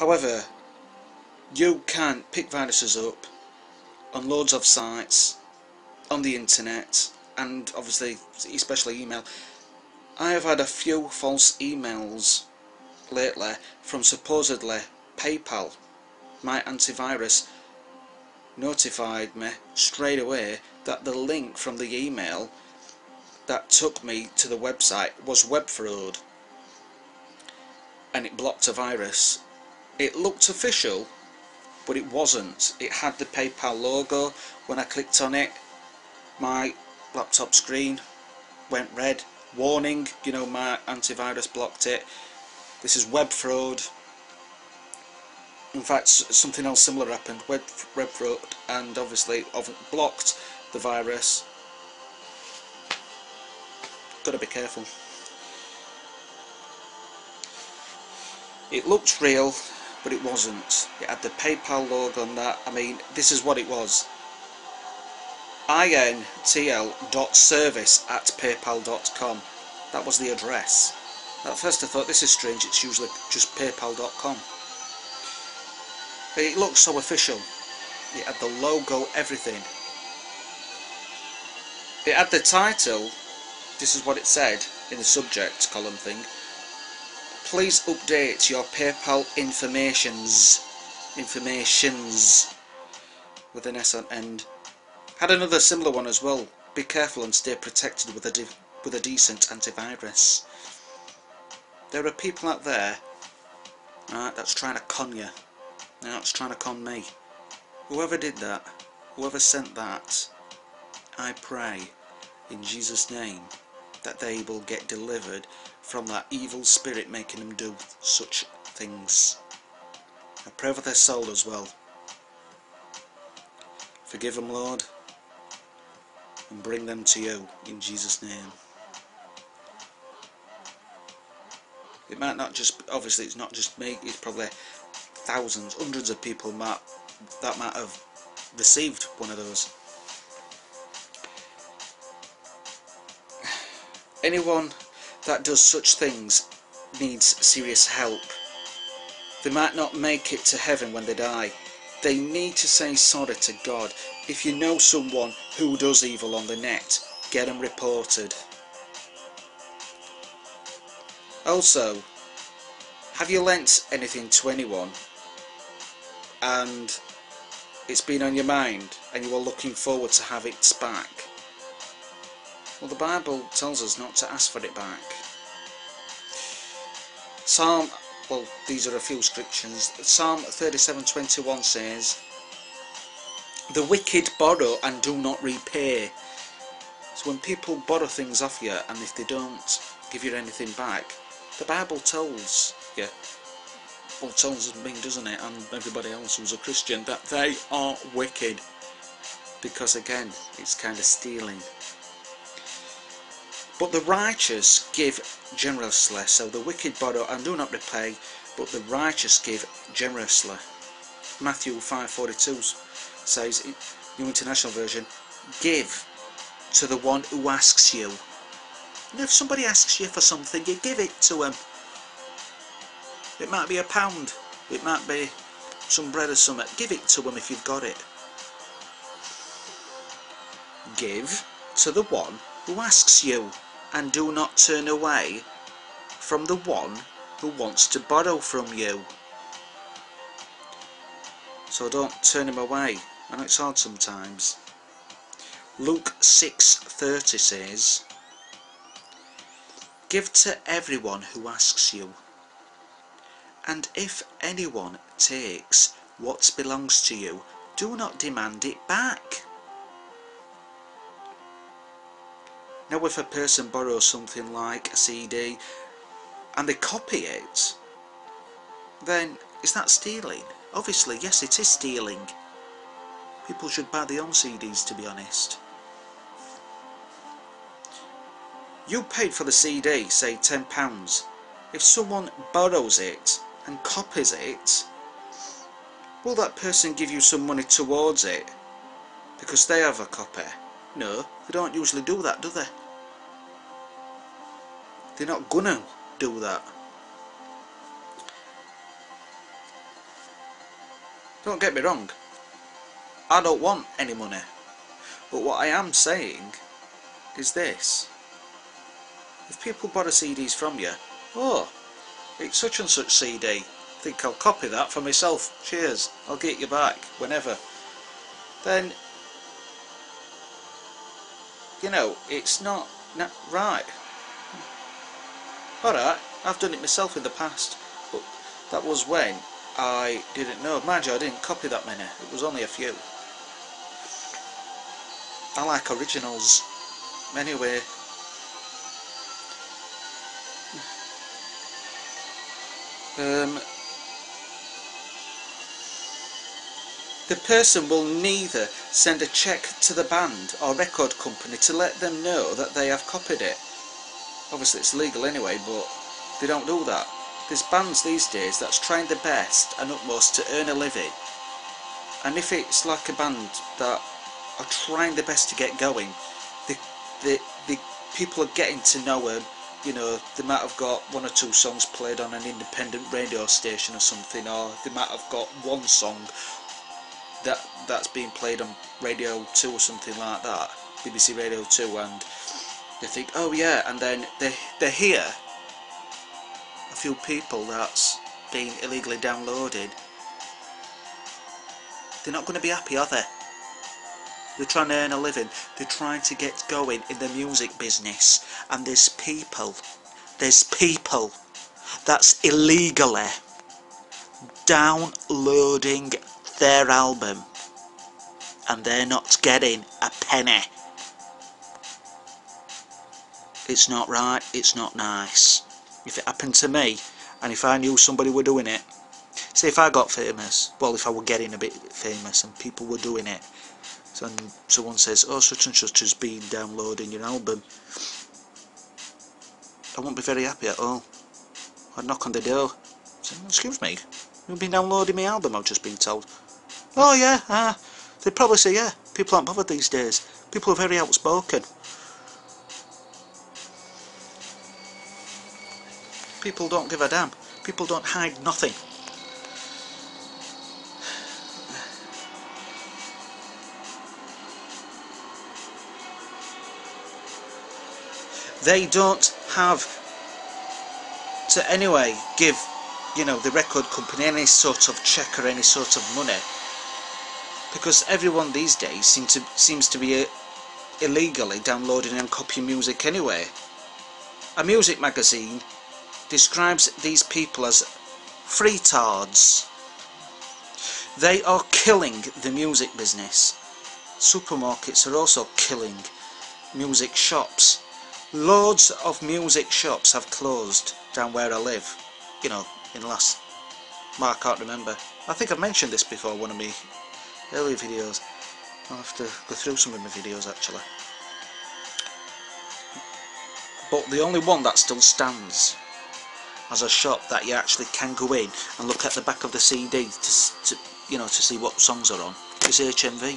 However, you can pick viruses up on loads of sites, on the internet, and obviously especially email. I have had a few false emails lately from supposedly PayPal. My antivirus notified me straight away that the link from the email that took me to the website was web fraud, and it blocked a virus. It looked official, but it wasn't. It had the PayPal logo. When I clicked on it, my laptop screen went red. Warning, you know, my antivirus blocked it. This is web fraud. In fact, something else similar happened. Web fraud, and obviously blocked the virus. Gotta be careful. It looked real, but it wasn't. It had the PayPal logo on that. I mean, this is what it was. intl.service@paypal.com. That was the address. At first I thought, this is strange, it's usually just paypal.com. But it looked so official. It had the logo, everything. It had the title. This is what it said in the subject column thing. Please update your PayPal informations with an S on end. Had another similar one as well. Be careful and stay protected with a decent antivirus. There are people out there, right, that's trying to con you. That's trying to con me. Whoever did that, whoever sent that, I pray in Jesus' name that they will get delivered from that evil spirit making them do such things. I pray for their soul as well. Forgive them, Lord, and bring them to you in Jesus' name. It might not just, obviously it's not just me, it's probably thousands, hundreds of people that might have received one of those. Anyone that does such things needs serious help. They might not make it to heaven when they die. They need to say sorry to God. If you know someone who does evil on the net, get them reported. Also, have you lent anything to anyone and it's been on your mind and you are looking forward to have it back? Well, the Bible tells us not to ask for it back. Well, these are a few scriptures. Psalm 37:21 says, "The wicked borrow and do not repay." So when people borrow things off you and if they don't give you anything back, the Bible tells you, well, tells me, doesn't it, and everybody else who's a Christian, that they are wicked. Because again, it's kind of stealing. But the righteous give generously. So the wicked borrow and do not repay, but the righteous give generously. Matthew 5:42 says, New International Version, give to the one who asks you. And if somebody asks you for something, you give it to them. It might be £1, it might be some bread or something. Give it to them if you've got it. Give to the one who asks you, and do not turn away from the one who wants to borrow from you. So don't turn him away. I know it's hard sometimes. Luke 6:30 says, "Give to everyone who asks you, and if anyone takes what belongs to you, do not demand it back." Now if a person borrows something like a CD and they copy it, then is that stealing? Obviously, yes, it is stealing. People should buy their own CDs, to be honest. You paid for the CD, say £10. If someone borrows it and copies it, will that person give you some money towards it because they have a copy? No, they don't usually do that, do they? They're not gonna do that. Don't get me wrong, I don't want any money, but what I am saying is this: if people borrow CDs from you, oh, it's such and such CD, I think I'll copy that for myself, cheers, I'll get you back whenever, then, you know, it's not right. Alright, I've done it myself in the past, but that was when I didn't know. Mind you, I didn't copy that many, it was only a few. I like originals. Anyway, the person will neither send a cheque to the band or record company to let them know that they have copied it. Obviously it's legal anyway, but they don't do that. There's bands these days that's trying their best and utmost to earn a living, and if it's like a band that are trying their best to get going, the people are getting to know them. You know, they might have got 1 or 2 songs played on an independent radio station or something, or they might have got one song that's being played on Radio 2 or something like that, BBC Radio 2, and they think, oh yeah, and then they hear a few people that's being illegally downloaded. They're not going to be happy, are they? They're trying to earn a living, they're trying to get going in the music business, and there's people that's illegally downloading their album and they're not getting a penny. It's not right, it's not nice. If it happened to me, and if I knew somebody were doing it, say if I got famous, well, if I were getting a bit famous and people were doing it, and someone says, oh, such and such has been downloading your album, I wouldn't be very happy at all. I'd knock on the door, say, excuse me, you've been downloading my album, I've just been told. Oh yeah, they'd probably say, yeah, people aren't bothered these days, people are very outspoken. People don't give a damn, people don't hide nothing. They don't have to anyway give, you know, the record company any sort of check or any sort of money, because everyone these days seems to be illegally downloading and copying music anyway. A music magazine describes these people as freetards. They are killing the music business. Supermarkets are also killing music shops. Loads of music shops have closed down where I live, you know, in the last, well, I can't remember. I think I've mentioned this before, one of my earlier videos. I'll have to go through some of my videos actually. But the only one that still stands as a shop that you actually can go in and look at the back of the CD to you know, to see what songs are on is HMV.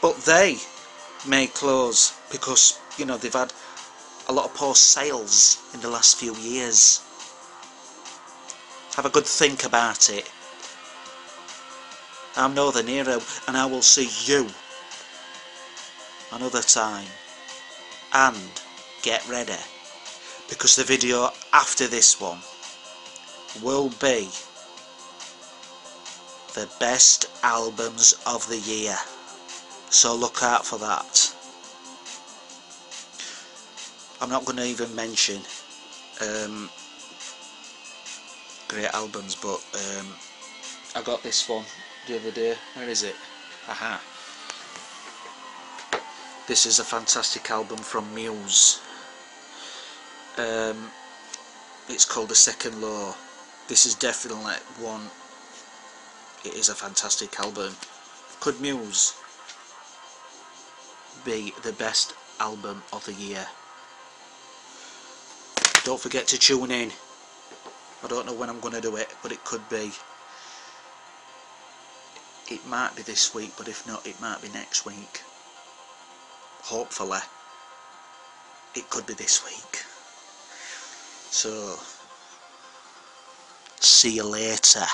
But they may close because, you know, they've had a lot of poor sales in the last few years. Have a good think about it. I'm Northern Hero, and I will see you another time. And get ready, because the video after this one will be the best albums of the year. So look out for that. I'm not going to even mention great albums, but I got this one the other day. Where is it? Aha. This is a fantastic album from Muse. It's called The Second Law. This is definitely one. It is a fantastic album. Could Muse be the best album of the year? Don't forget to tune in. I don't know when I'm going to do it, but it could be. It might be this week, but if not, it might be next week. Hopefully, it could be this week. So, see you later.